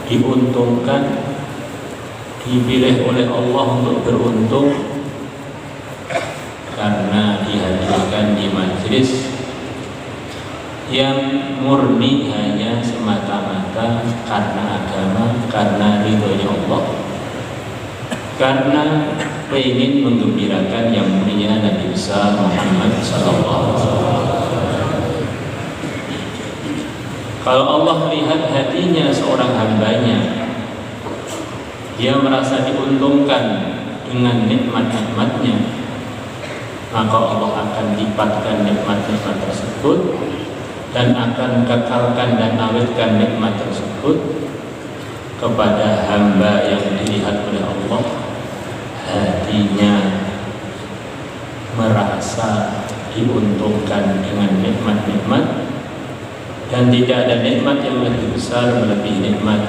diuntungkan, dipilih oleh Allah untuk beruntung karena dihadirkan di majelis yang murni hanya semata-mata karena agama, karena ridhonya Allah, karena ingin menggembirakan yang mulia Nabi besar Muhammad SAW. Kalau Allah lihat hatinya seorang hambanya, dia merasa diuntungkan dengan nikmat-nikmatnya, maka Allah akan lipatkan nikmat-nikmat tersebut dan akan kekalkan dan awetkan nikmat tersebut kepada hamba yang dilihat oleh Allah. Hatinya merasa diuntungkan dengan nikmat-nikmat, dan tidak ada nikmat yang lebih besar melebihi nikmat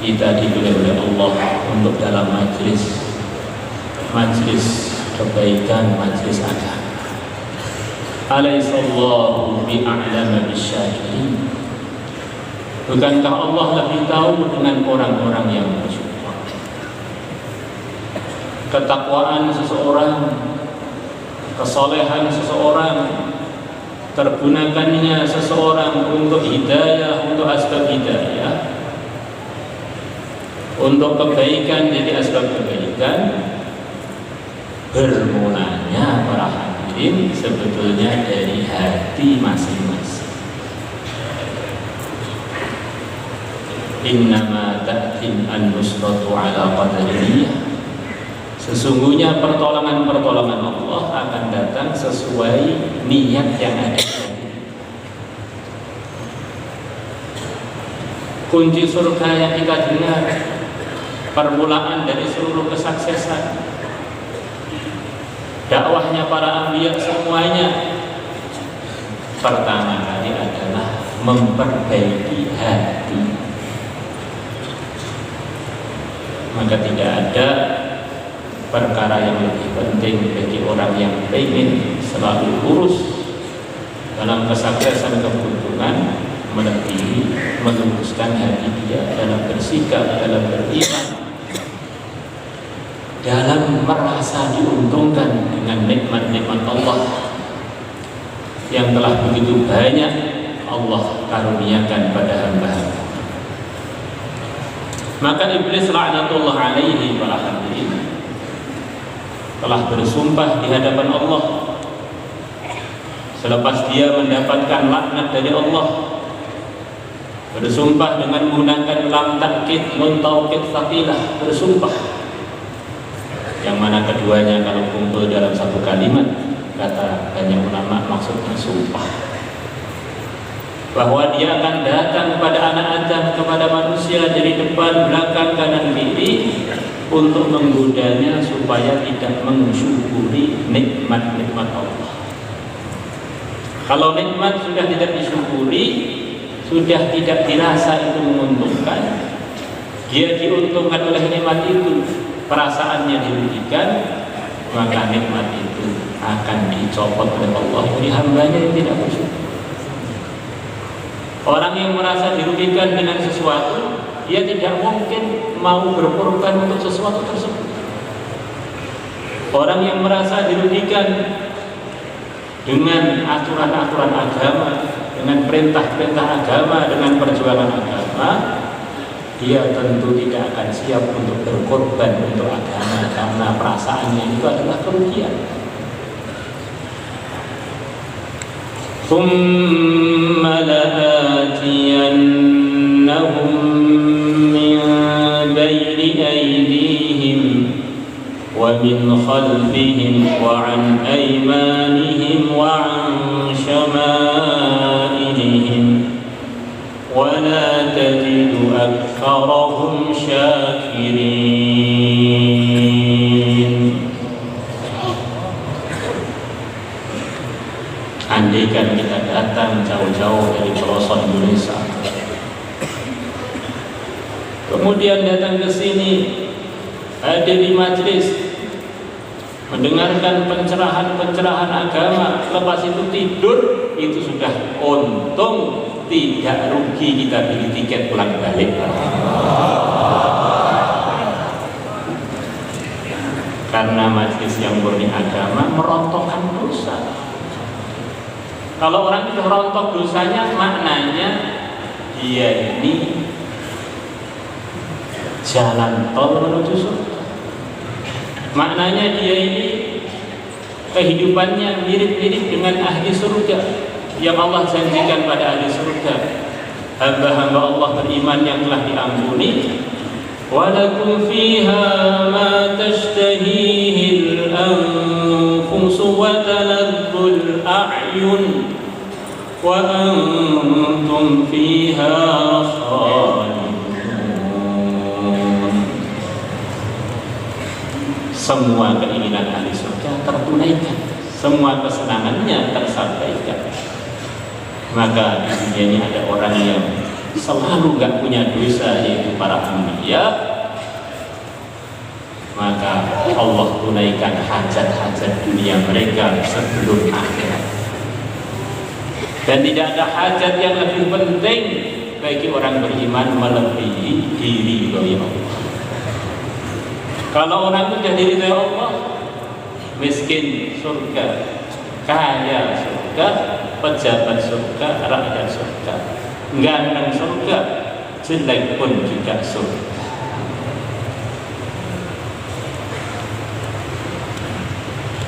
kita dipilih oleh Allah untuk dalam majlis kebaikan, majlis agama. Alaihissallahu bi'a'lama bisyakirin. Bukankah Allah lebih tahu dengan orang-orang yang bersyukur? Ketakwaan seseorang, kesolehan seseorang, tergunakannya seseorang untuk hidayah, untuk asbab hidayah, untuk kebaikan, jadi asbab kebaikan, bermulanya para hadirin sebetulnya dari hati masing-masing. Innama ta'tin an-nusratu ala qadariyah. Sesungguhnya pertolongan-pertolongan Allah akan datang sesuai niat yang ada. Kunci surga yang kita dengar, permulaan dari seluruh kesuksesan, dakwahnya para anbiya semuanya, pertama kali adalah memperbaiki hati. Maka tidak ada perkara yang lebih penting bagi orang yang ingin selalu lurus dalam kesuksesan keberuntungan, melebihi meluruskan hati dia dalam bersikap, dalam beriman, dalam merasa diuntungkan dengan nikmat-nikmat Allah yang telah begitu banyak Allah karuniakan pada hamba-hamba. Maka iblis laknatullah alaihi para hadirin telah bersumpah di hadapan Allah selepas dia mendapatkan laknat dari Allah, bersumpah dengan menggunakan lam takkid, nun taukid tsaqilah, bersumpah yang mana keduanya kalau kumpul dalam satu kalimat, kata banyak ulama, maksudnya sumpah bahwa dia akan datang kepada anak Adam, kepada manusia dari depan, belakang, kanan, kiri untuk menggodanya supaya tidak mensyukuri nikmat-nikmat Allah. Kalau nikmat sudah tidak disyukuri, sudah tidak dirasa itu menguntungkan, dia diuntungkan oleh nikmat itu, perasaannya dirugikan, maka nikmat itu akan dicopot oleh Allah dari hambanya yang tidak bersyukur. Orang yang merasa dirugikan dengan sesuatu, dia tidak mungkin mau berkorban untuk sesuatu tersebut. Orang yang merasa dirugikan dengan aturan-aturan agama, dengan perintah-perintah agama, dengan perjuangan agama, dia tentu tidak akan siap untuk berkorban untuk agama karena perasaannya itu adalah kerugian. ثُمَّ لَآتِيَنَّهُمْ مِنْ بَيْنِ أَيْدِيهِمْ وَمِنْ خَلْفِهِمْ وَعَنْ أَيْمَانِهِمْ وَعَنْ شَمَائِلِهِمْ وَلَا تَجِدُ أَكْثَرَهُمْ شَاكِرِينَ. Andaikan kita datang jauh-jauh dari pelosok Indonesia, kemudian datang ke sini, hadir di majelis, mendengarkan pencerahan-pencerahan agama, lepas itu tidur, itu sudah untung tidak rugi kita beli tiket pulang balik. Karena majelis yang murni agama merontokkan dosa. Kalau orang itu rontok dosanya, maknanya dia ini jalan tol menuju surga. Maknanya dia ini kehidupannya mirip-mirip dengan ahli surga yang Allah janjikan pada ahli surga. Hamba-hamba Allah beriman yang telah diampuni. Walakum fiha ma tashtahihil anfusu wa taladdul a'yun wa antum fiha khalidun. Semua keinginan ahli surga tertunaikan, semua kesenangannya tersampaikan. Maka di dunia ini ada orang yang selalu gak punya dosa, yaitu para anbiya. Maka Allah tunaikan hajat-hajat dunia mereka sebelum akhirat. Dan tidak ada hajat yang lebih penting bagi orang beriman melebihi diri Allah. Kalau orang sudah diridhai Allah, miskin surga, kaya surga, pejabat surga, rakyat surga, ganteng surga, jelek pun juga surga.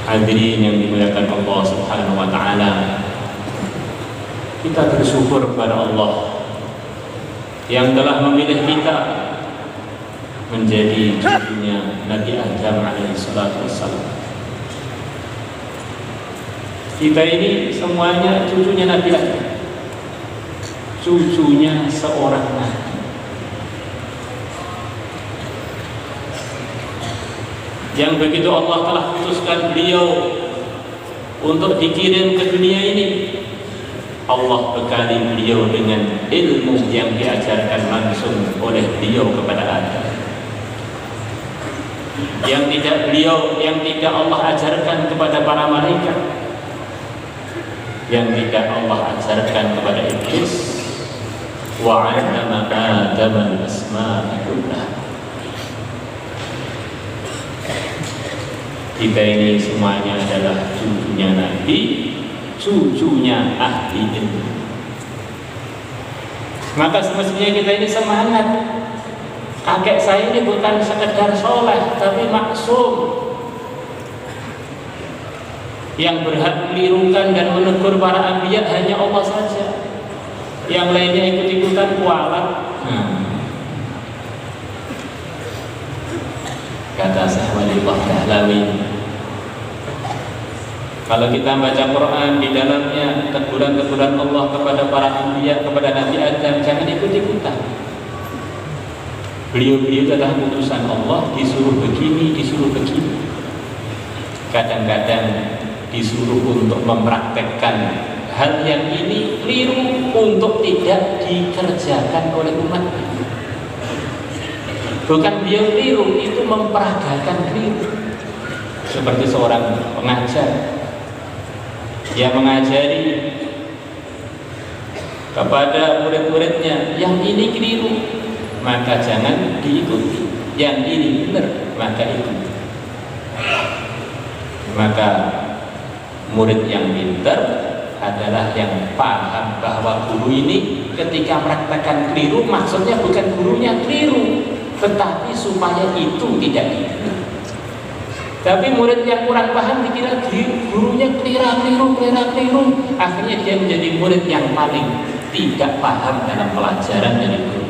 Hadirin yang dimuliakan Allah Subhanahu wa taala, kita bersyukur kepada Allah yang telah memilih kita menjadi cucunya Nabi Adam alaihi salatu wassalam. Kita ini semuanya cucunya Nabi Adam, cucunya seorang nabi. Yang begitu Allah telah putuskan beliau untuk dikirim ke dunia ini, Allah bekali beliau dengan ilmu yang diajarkan langsung oleh beliau kepada Adam. Yang tidak Allah ajarkan kepada para malaikat, yang tidak Allah ajarkan kepada iblis. Wa 'allama Adam al-asma'a kullaha. Kita ini semuanya adalah cucunya Nabi, cucunya ahli ilmu. Maka semestinya kita ini semangat. Kakek saya ini bukan sekedar soleh, tapi maksum. Yang berhak menirukan dan menegur para anbiya hanya Allah saja. Yang lainnya ikut-ikutan kualat. Kata Syekh Waliyullah Dahlawi, kalau kita baca Quran, di dalamnya teguran-teguran Allah kepada para anbiya, kepada Nabi Adam, jangan ikut-ikutan. Beliau-beliau adalah utusan Allah, disuruh begini, disuruh begini. Kadang-kadang disuruh untuk mempraktekkan hal yang ini keliru untuk tidak dikerjakan oleh umat. Bukan beliau keliru, itu memperagakan keliru. Seperti seorang pengajar yang mengajari kepada murid-muridnya, yang ini keliru maka jangan diikuti, yang ini benar maka ikuti. Maka murid yang pintar adalah yang paham bahwa guru ini ketika mempraktekkan keliru, maksudnya bukan gurunya keliru, tetapi supaya itu tidak keliru. Tapi murid yang kurang paham dikira gurunya keliru, akhirnya dia menjadi murid yang paling tidak paham dalam pelajaran dari guru.